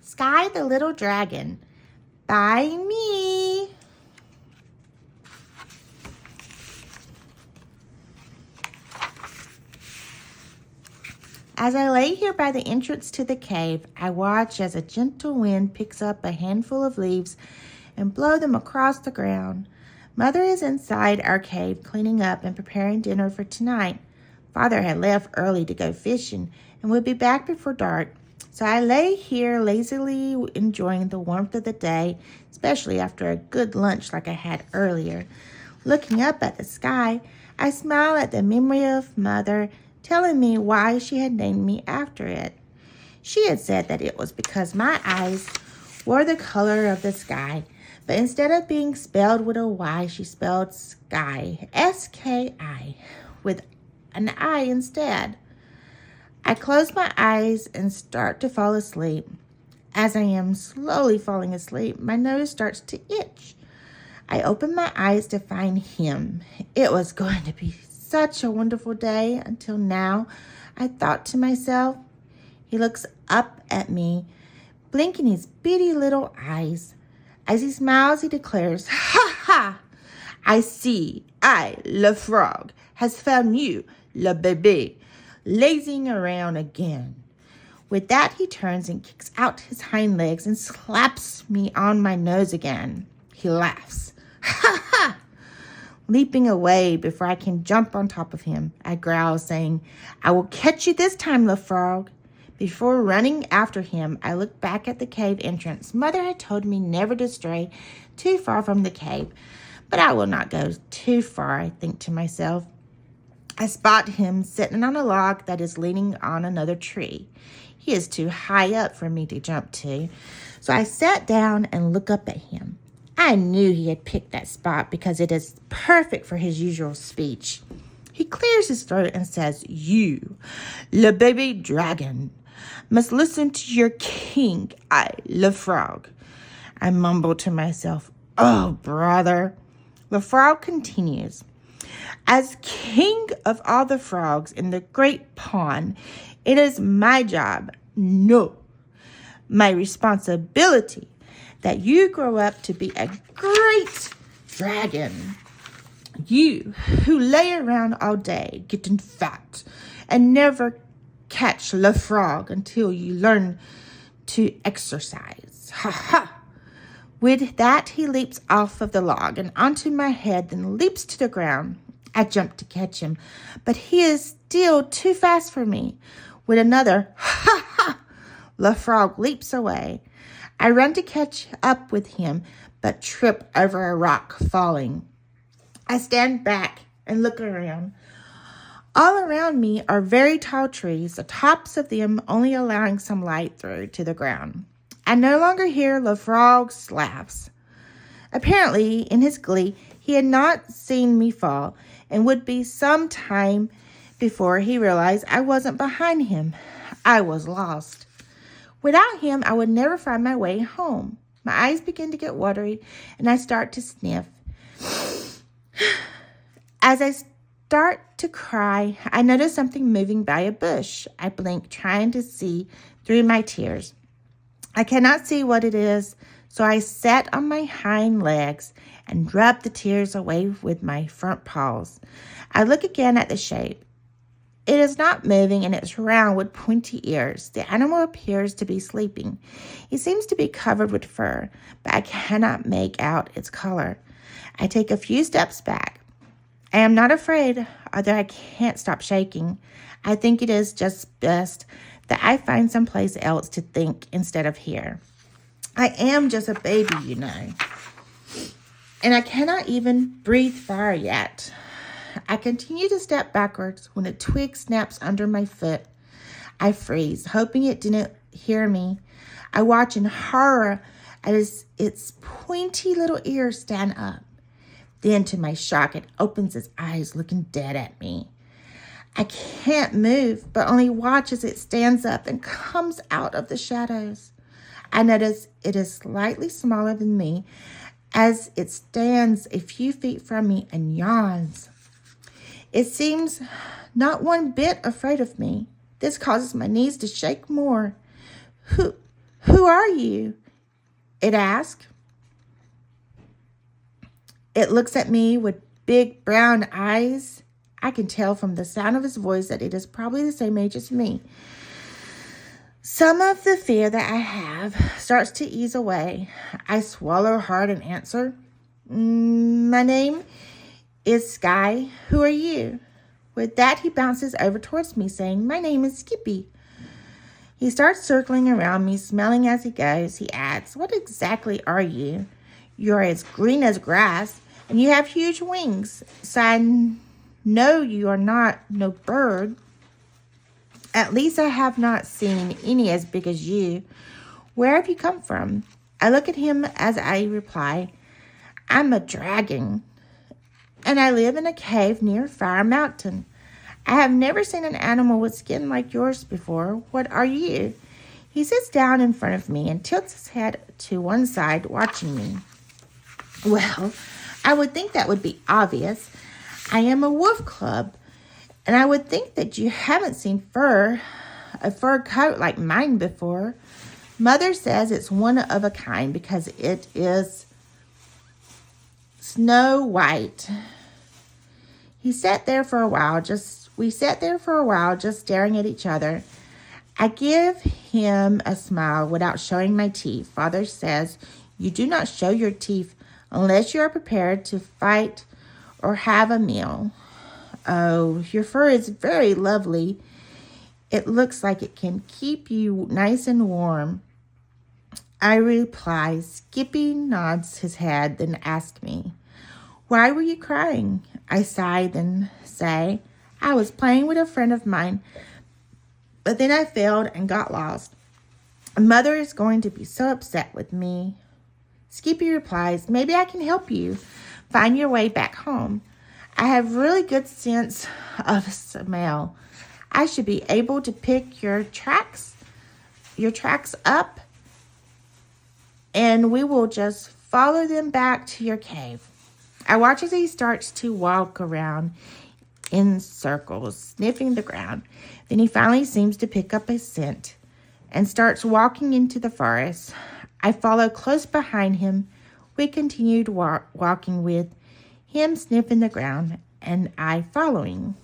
Sky the Little Dragon by me. As I lay here by the entrance to the cave, I watch as a gentle wind picks up a handful of leaves and blow them across the ground. Mother is inside our cave cleaning up and preparing dinner for tonight. Father had left early to go fishing and would be back before dark. So I lay here lazily enjoying the warmth of the day, especially after a good lunch like I had earlier. Looking up at the sky, I smile at the memory of Mother telling me why she had named me after it. She had said that it was because my eyes were the color of the sky, but instead of being spelled with a Y, she spelled sky, S-K-I, with an I instead. I close my eyes and start to fall asleep. As I am slowly falling asleep, my nose starts to itch. I open my eyes to find him. It was going to be such a wonderful day until now, I thought to myself. He looks up at me, blinking his beady little eyes. As he smiles, he declares, "Ha ha! I see Le Frog, has found you, le bébé, lazing around again." With that, he turns and kicks out his hind legs and slaps me on my nose again. He laughs. "Ha ha!" Leaping away before I can jump on top of him, I growl, saying, "I will catch you this time, Le Frog." Before running after him, I looked back at the cave entrance. Mother had told me never to stray too far from the cave, but I will not go too far, I think to myself. I spot him sitting on a log that is leaning on another tree. He is too high up for me to jump to, so I sat down and looked up at him. I knew he had picked that spot because it is perfect for his usual speech. He clears his throat and says, "You, le baby dragon, must listen to your king, Le Frog." I mumble to myself, "Oh, brother." The frog continues, "As king of all the frogs in the great pond, it is my job, no, my responsibility, that you grow up to be a great dragon. You who lay around all day getting fat and never catch Le Frog until you learn to exercise. Ha ha!" With that, he leaps off of the log and onto my head, then leaps to the ground. I jump to catch him, but he is still too fast for me. With another ha ha, Le Frog leaps away. I run to catch up with him, but trip over a rock, falling. I stand back and look around. All around me are very tall trees, the tops of them only allowing some light through to the ground. I no longer hear Le Frog's laughs. Apparently, in his glee, he had not seen me fall, and would be some time before he realized I wasn't behind him. I was lost. Without him, I would never find my way home. My eyes begin to get watery, and I start to sniff. As I start to cry, I notice something moving by a bush. I blink, trying to see through my tears. I cannot see what it is, so I sat on my hind legs and rubbed the tears away with my front paws. I look again at the shape. It is not moving, and it's round with pointy ears. The animal appears to be sleeping. He seems to be covered with fur, but I cannot make out its color. I take a few steps back. I am not afraid, although I can't stop shaking. I think it is just best that I find someplace else to think instead of here. I am just a baby, you know, and I cannot even breathe fire yet. I continue to step backwards when a twig snaps under my foot. I freeze, hoping it didn't hear me. I watch in horror as its pointy little ears stand up. Then, to my shock, it opens its eyes, looking dead at me. I can't move, but only watch as it stands up and comes out of the shadows. I notice it is slightly smaller than me as it stands a few feet from me and yawns. It seems not one bit afraid of me. This causes my knees to shake more. Who are you? It asks. It looks at me with big brown eyes. I can tell from the sound of his voice that it is probably the same age as me. Some of the fear that I have starts to ease away. I swallow hard and answer, my name is Sky. Who are you? With that, he bounces over towards me, saying, my name is Skippy. He starts circling around me, smelling as he goes. He adds, what exactly are you? You're as green as grass, and you have huge wings. So I know you are not no bird. At least I have not seen any as big as you. Where have you come from? I look at him as I reply, I'm a dragon, and I live in a cave near Fire Mountain. I have never seen an animal with skin like yours before. What are you? He sits down in front of me and tilts his head to one side, watching me. Well, I would think that would be obvious. I am a wolf cub, and I would think that you haven't seen a fur coat like mine before. Mother says it's one of a kind because it is snow white. We sat there for a while, just staring at each other. I give him a smile without showing my teeth. Father says, you do not show your teeth unless you are prepared to fight or have a meal. Oh, your fur is very lovely. It looks like it can keep you nice and warm. I reply. Skippy nods his head, then asks me, why were you crying? I sigh, then say, I was playing with a friend of mine, but then I failed and got lost. Mother is going to be so upset with me. Skippy replies, maybe I can help you find your way back home. I have really good sense of smell. I should be able to pick your tracks up, and we will just follow them back to your cave. I watch as he starts to walk around in circles, sniffing the ground. Then he finally seems to pick up a scent and starts walking into the forest. I follow close behind him. We continued walking with him sniffing the ground and I following.